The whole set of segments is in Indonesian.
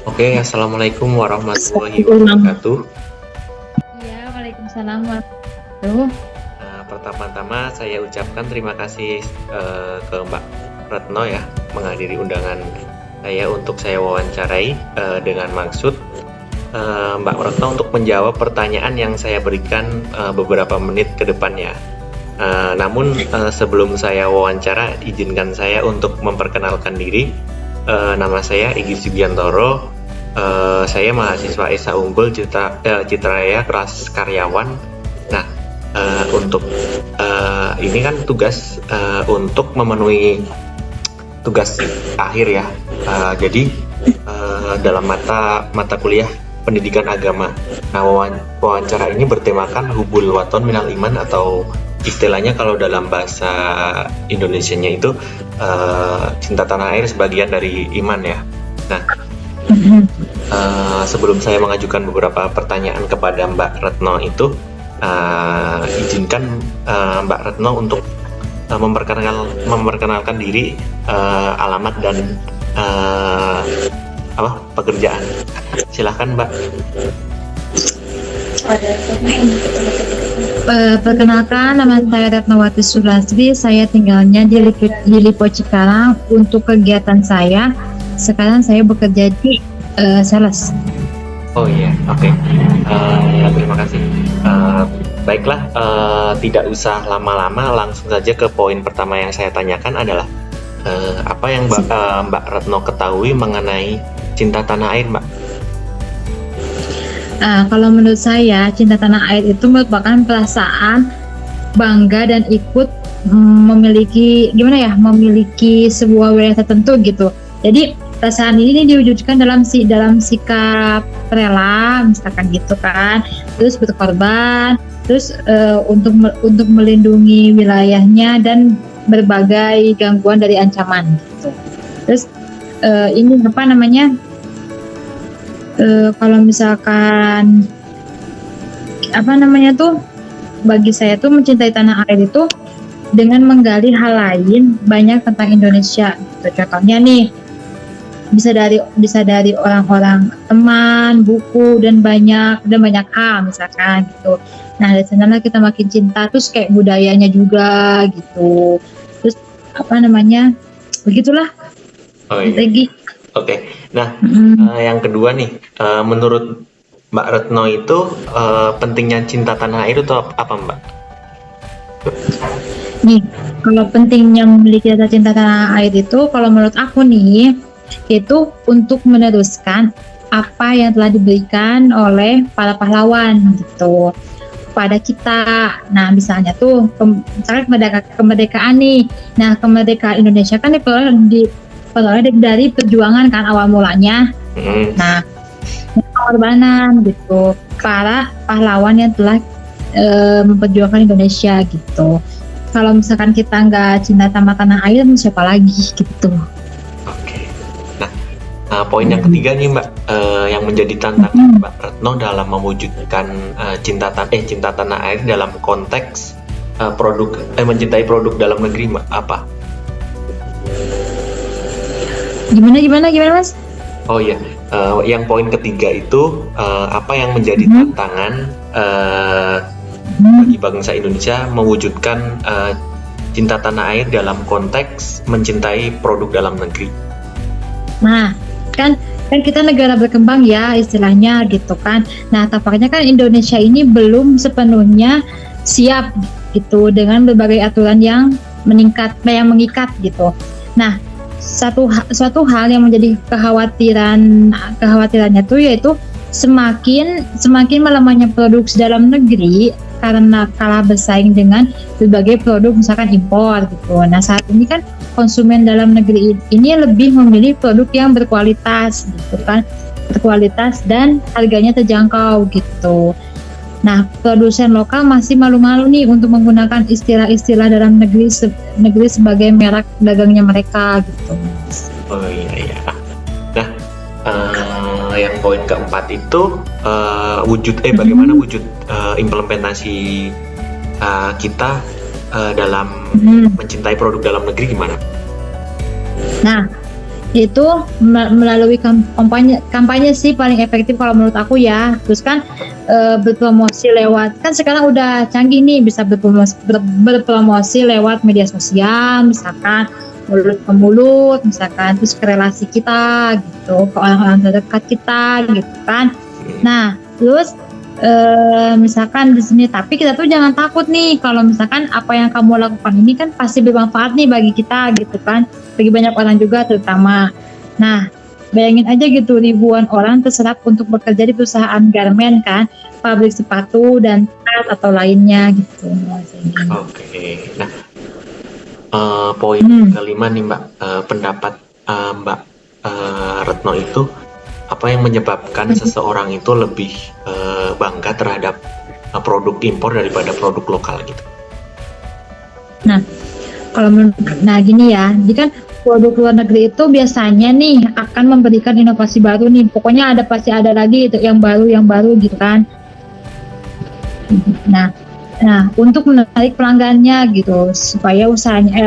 Oke, assalamualaikum warahmatullahi Assalamualaikum. wabarakatuh. Iya, waalaikumsalam warahmatullahi. Pertama-tama saya ucapkan terima kasih ke Mbak Retno ya menghadiri undangan saya untuk saya wawancarai dengan maksud Mbak Retno untuk menjawab pertanyaan yang saya berikan beberapa menit ke depannya. Namun sebelum saya wawancara, izinkan saya untuk memperkenalkan diri. Nama saya Iggy Sugiantoro. Saya mahasiswa Esa Unggul Citraya kelas karyawan. Nah, untuk ini kan tugas untuk memenuhi tugas akhir ya. Jadi dalam mata kuliah pendidikan agama. Nah, wawancara ini bertemakan hubul waton minal iman, atau istilahnya kalau dalam bahasa Indonesianya itu cinta tanah air sebagian dari iman ya. Nah, sebelum saya mengajukan beberapa pertanyaan kepada Mbak Retno itu, izinkan Mbak Retno untuk memperkenalkan diri, alamat dan pekerjaan. Silahkan Mbak. Perkenalkan, nama saya Retnowati Sulasri. Saya tinggalnya di Lipo Cikarang. Untuk kegiatan saya, sekarang saya bekerja di sales. Oh iya, oke. Terima kasih. Baiklah, tidak usah lama-lama, langsung saja ke poin pertama yang saya tanyakan adalah apa yang Mbak Retno ketahui mengenai cinta tanah air, Mbak? Kalau menurut saya, cinta tanah air itu merupakan perasaan bangga dan ikut memiliki sebuah wilayah tertentu gitu. Jadi perasaan ini diwujudkan dalam sikap rela, misalkan gitu kan, terus berkorban, terus untuk melindungi wilayahnya dan berbagai gangguan dari ancaman gitu. Terus ini apa namanya, kalau misalkan bagi saya tuh mencintai tanah air itu dengan menggali hal lain banyak tentang Indonesia gitu. Contohnya nih, bisa dari orang-orang, teman, buku, dan banyak hal misalkan gitu. Nah, dari sana kita makin cinta, terus kayak budayanya juga gitu. Terus begitulah. Oh iya. Lagi. Oke. Nah, yang kedua nih, menurut Mbak Retno itu pentingnya cinta tanah air itu apa, Mbak? Nih, kalau pentingnya memiliki rasa cinta tanah air itu, kalau menurut aku nih, itu untuk meneruskan apa yang telah diberikan oleh para pahlawan gitu pada kita. Nah, misalnya tuh misalnya kemerdekaan nih. Nah, kemerdekaan Indonesia kan diperoleh dari perjuangan kan awal mulanya. Nah, pengorbanan gitu para pahlawan yang telah memperjuangkan Indonesia gitu. Kalau misalkan kita nggak cinta sama tanah air, siapa lagi gitu. Oke. Nah, poin yang ketiga nih Mbak, yang menjadi tantangan Mbak Retno dalam mewujudkan cinta tanah air dalam konteks mencintai produk dalam negeri, Mbak, apa? Gimana Mas? Oh iya, yang poin ketiga itu apa yang menjadi tantangan bagi bangsa Indonesia mewujudkan cinta tanah air dalam konteks mencintai produk dalam negeri. Nah, kan kita negara berkembang ya istilahnya gitu kan. Nah, tampaknya kan Indonesia ini belum sepenuhnya siap gitu dengan berbagai aturan yang mengikat gitu. Nah, suatu hal yang menjadi kekhawatirannya tuh yaitu semakin melemahnya produksi dalam negeri karena kalah bersaing dengan berbagai produk misalkan impor gitu. Nah, saat ini kan konsumen dalam negeri ini lebih memilih produk yang berkualitas gitu kan, berkualitas dan harganya terjangkau gitu. Nah, produsen lokal masih malu-malu nih untuk menggunakan istilah-istilah dalam negeri sebagai merek dagangnya mereka gitu. Oh iya. Nah, yang poin keempat itu bagaimana wujud implementasi kita dalam mencintai produk dalam negeri gimana? Nah, itu melalui kampanye sih paling efektif kalau menurut aku ya. Terus kan berpromosi lewat, kan sekarang udah canggih nih, bisa berpromosi lewat media sosial, misalkan mulut ke mulut, misalkan terus ke relasi kita gitu, ke orang-orang terdekat kita gitu kan. Nah terus misalkan di sini, tapi kita tuh jangan takut nih kalau misalkan apa yang kamu lakukan ini kan pasti bermanfaat nih bagi kita gitu kan, bagi banyak orang juga terutama. Nah bayangin aja gitu, ribuan orang terserap untuk bekerja di perusahaan garmen kan, pabrik sepatu dan tas atau lainnya gitu. Oke. Nah, poin kelima nih Mbak, pendapat Mbak Retno itu, apa yang menyebabkan seseorang itu lebih bangga terhadap produk impor daripada produk lokal gitu? Nah, nah gini ya, jadi kan produk luar negeri itu biasanya nih akan memberikan inovasi baru nih. Pokoknya pasti ada lagi itu yang baru gitu kan. Nah, untuk menarik pelanggannya gitu, supaya usahanya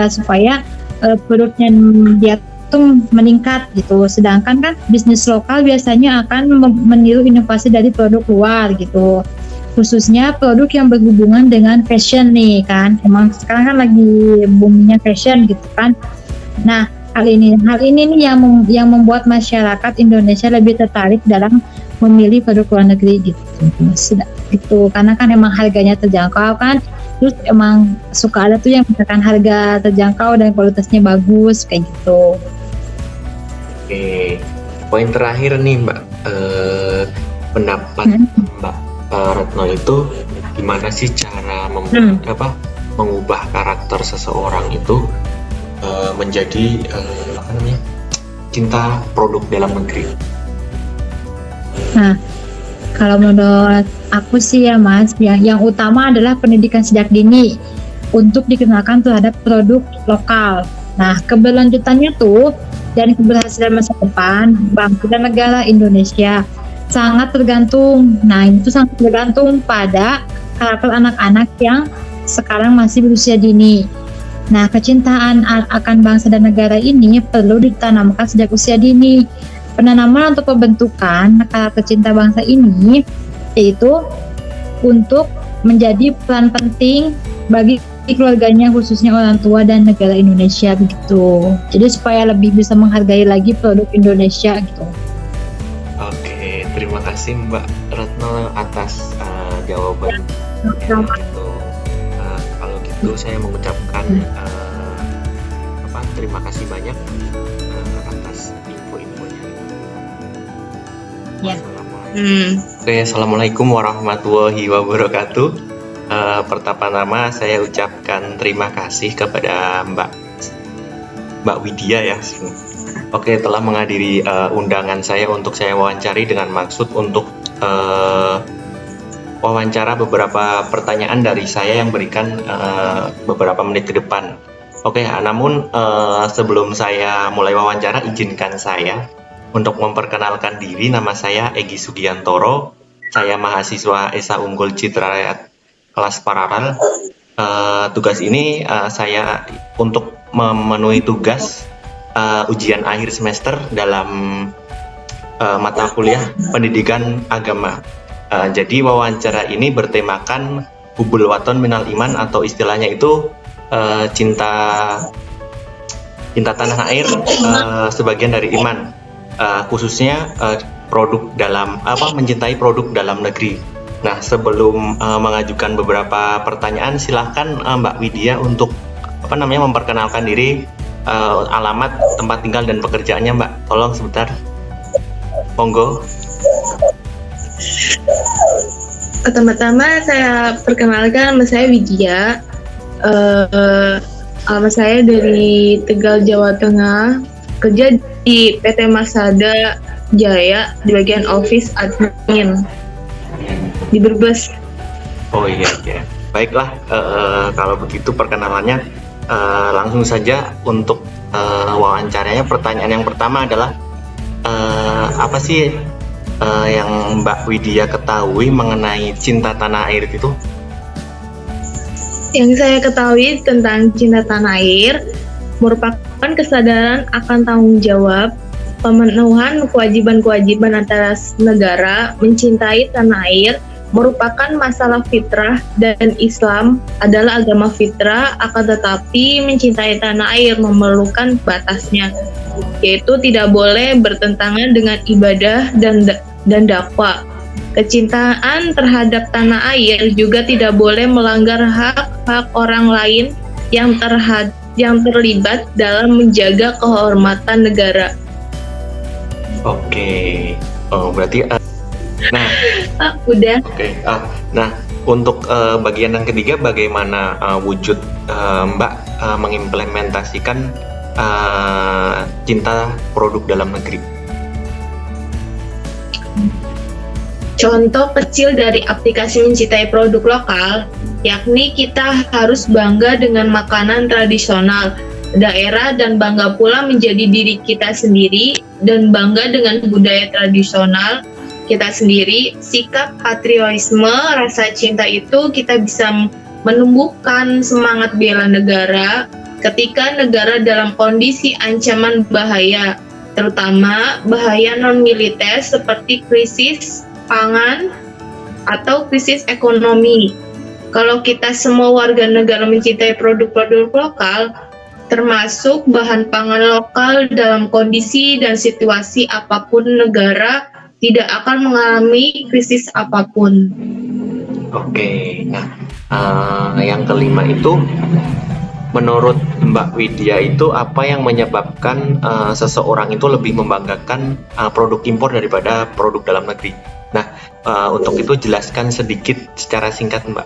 produknya dia tuh meningkat gitu. Sedangkan kan bisnis lokal biasanya akan meniru inovasi dari produk luar gitu. Khususnya produk yang berhubungan dengan fashion nih kan. Emang sekarang kan lagi boomingnya fashion gitu kan. Nah, hal ini nih yang membuat masyarakat Indonesia lebih tertarik dalam memilih produk luar negeri gitu. Gitu. Karena kan emang harganya terjangkau kan. Terus emang suka ada tuh yang misalkan harga terjangkau dan kualitasnya bagus kayak gitu. Oke, poin terakhir nih Mbak, pendapat Mbak Retno itu gimana sih cara mengubah karakter seseorang itu menjadi cinta produk dalam negeri? Nah, kalau menurut aku sih ya Mas, yang utama adalah pendidikan sejak dini untuk dikenalkan terhadap produk lokal. Nah, keberlanjutannya tuh dan keberhasilan masa depan bangsa dan negara Indonesia sangat tergantung. Nah, itu sangat tergantung pada karakter anak-anak yang sekarang masih berusia dini. Nah, kecintaan akan bangsa dan negara ini perlu ditanamkan sejak usia dini. Penanaman untuk pembentukan karakter cinta bangsa ini yaitu untuk menjadi peran penting bagi keluarganya, khususnya orang tua dan negara Indonesia begitu. Jadi supaya lebih bisa menghargai lagi produk Indonesia gitu. Oke, terima kasih Mbak Retno atas jawaban gitu. Kalau gitu saya mengucapkan terima kasih banyak atas info-infonya. Ya. Oke, assalamualaikum warahmatullahi wabarakatuh. Pertama-tama saya ucapkan terima kasih kepada Mbak Widya ya. Oke, telah menghadiri undangan saya untuk saya wawancari dengan maksud untuk wawancara beberapa pertanyaan dari saya yang berikan beberapa menit ke depan. Oke, namun sebelum saya mulai wawancara, izinkan saya untuk memperkenalkan diri. Nama saya Egy Sugiantoro. Saya mahasiswa Esa Unggul Citra Rakyat kelas paralel. Tugas ini saya untuk memenuhi tugas ujian akhir semester dalam mata kuliah pendidikan agama. Jadi wawancara ini bertemakan hubul waton minal iman, atau istilahnya itu cinta tanah air sebagian dari iman, khususnya produk dalam mencintai produk dalam negeri. Nah, sebelum mengajukan beberapa pertanyaan, silahkan Mbak Widya untuk memperkenalkan diri, alamat, tempat tinggal dan pekerjaannya Mbak. Tolong sebentar, monggo. Pertama-tama saya perkenalkan, nama saya Widya. Alamat saya dari Tegal, Jawa Tengah. Kerja di PT Masada Jaya di bagian office admin di Brebes. Oh iya. Baiklah, kalau begitu perkenalannya langsung saja untuk wawancaranya. Pertanyaan yang pertama adalah apa sih yang Mbak Widya ketahui mengenai cinta tanah air itu? Yang saya ketahui tentang cinta tanah air, merupakan kesadaran akan tanggung jawab, pemenuhan kewajiban-kewajiban atas negara, mencintai tanah air, merupakan masalah fitrah dan Islam adalah agama fitrah, akan tetapi mencintai tanah air memerlukan batasnya, yaitu tidak boleh bertentangan dengan ibadah dan dakwah. Kecintaan terhadap tanah air juga tidak boleh melanggar hak-hak orang lain yang terlibat dalam menjaga kehormatan negara. Oke. Oh, berarti nah, Udah. oke. Nah, untuk bagian yang ketiga, bagaimana wujud Mbak mengimplementasikan cinta produk dalam negeri? Contoh kecil dari aplikasi mencintai produk lokal, yakni kita harus bangga dengan makanan tradisional daerah dan bangga pula menjadi diri kita sendiri dan bangga dengan budaya tradisional kita sendiri. Sikap patriotisme, rasa cinta itu kita bisa menumbuhkan semangat bela negara ketika negara dalam kondisi ancaman bahaya, terutama bahaya non-militer seperti krisis pangan atau krisis ekonomi. Kalau kita semua warga negara mencintai produk-produk lokal, termasuk bahan pangan lokal dalam kondisi dan situasi apapun, negara tidak akan mengalami krisis apapun. Oke. Nah, yang kelima itu, menurut Mbak Widya itu apa yang menyebabkan seseorang itu lebih membanggakan produk impor daripada produk dalam negeri? Nah, untuk itu jelaskan sedikit secara singkat, Mbak.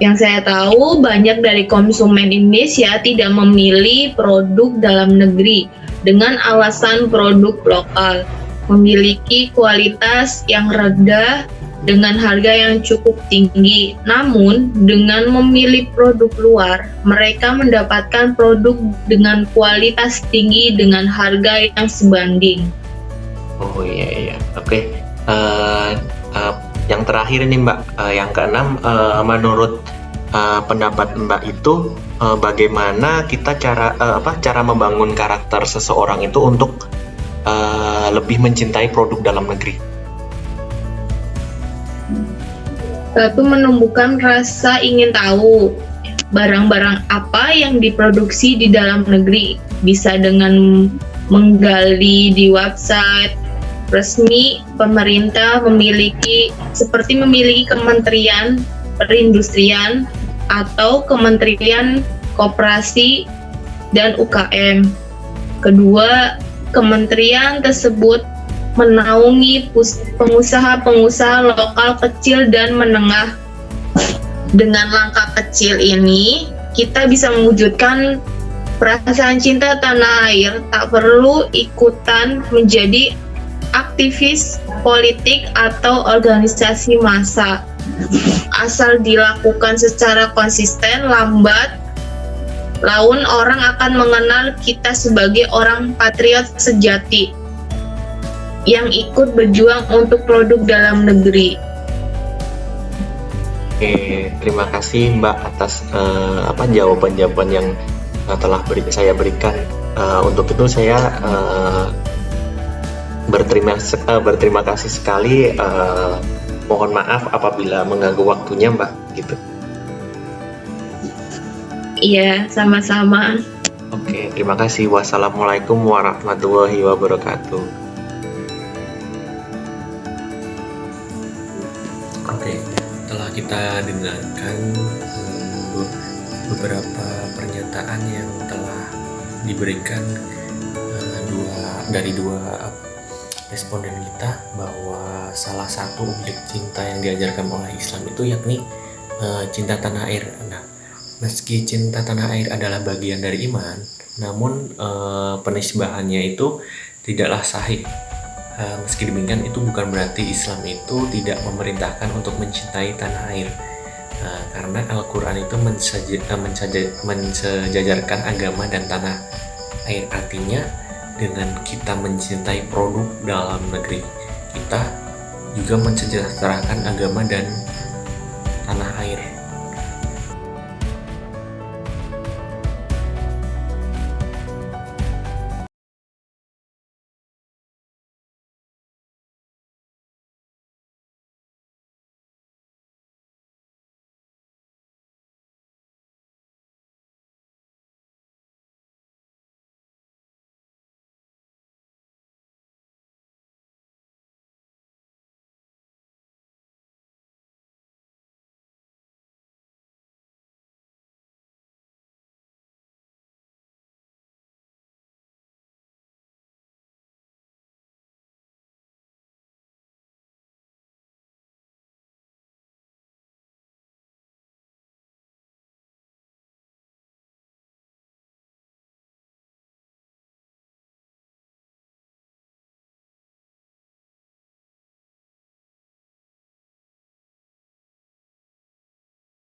Yang saya tahu, banyak dari konsumen Indonesia tidak memilih produk dalam negeri dengan alasan produk lokal memiliki kualitas yang rendah dengan harga yang cukup tinggi. Namun, dengan memilih produk luar, mereka mendapatkan produk dengan kualitas tinggi dengan harga yang sebanding. Oh iya. Oke. Yang terakhir nih, Mbak, yang keenam, menurut pendapat Mbak itu bagaimana kita cara membangun karakter seseorang itu untuk lebih mencintai produk dalam negeri? Satu, menumbuhkan rasa ingin tahu barang-barang apa yang diproduksi di dalam negeri, bisa dengan menggali di website resmi pemerintah, seperti memiliki Kementerian Perindustrian atau Kementerian Koperasi dan UKM. Kedua, kementerian tersebut menaungi pengusaha-pengusaha lokal kecil dan menengah. Dengan langkah kecil ini, kita bisa mewujudkan perasaan cinta tanah air, tak perlu ikutan menjadi aktivis politik atau organisasi massa. Asal dilakukan secara konsisten, lambat laun orang akan mengenal kita sebagai orang patriot sejati yang ikut berjuang untuk produk dalam negeri. Oke, terima kasih Mbak atas jawaban-jawaban yang telah saya berikan. Untuk itu saya berterima kasih sekali. Mohon maaf apabila mengganggu waktunya, Mbak. Gitu. Iya, sama-sama. Oke, terima kasih. Wassalamualaikum warahmatullahi wabarakatuh. Oke, telah kita dengarkan beberapa pernyataan yang telah diberikan dari dua responden kita, bahwa salah satu objek cinta yang diajarkan oleh Islam itu yakni cinta tanah air. Nah, meski cinta tanah air adalah bagian dari iman, namun penisbahannya itu tidaklah sahih. Meski demikian, itu bukan berarti Islam itu tidak memerintahkan untuk mencintai tanah air, karena Al-Quran itu mensejajarkan agama dan tanah air. Artinya, dengan kita mencintai produk dalam negeri, kita juga mensejahterakan agama dan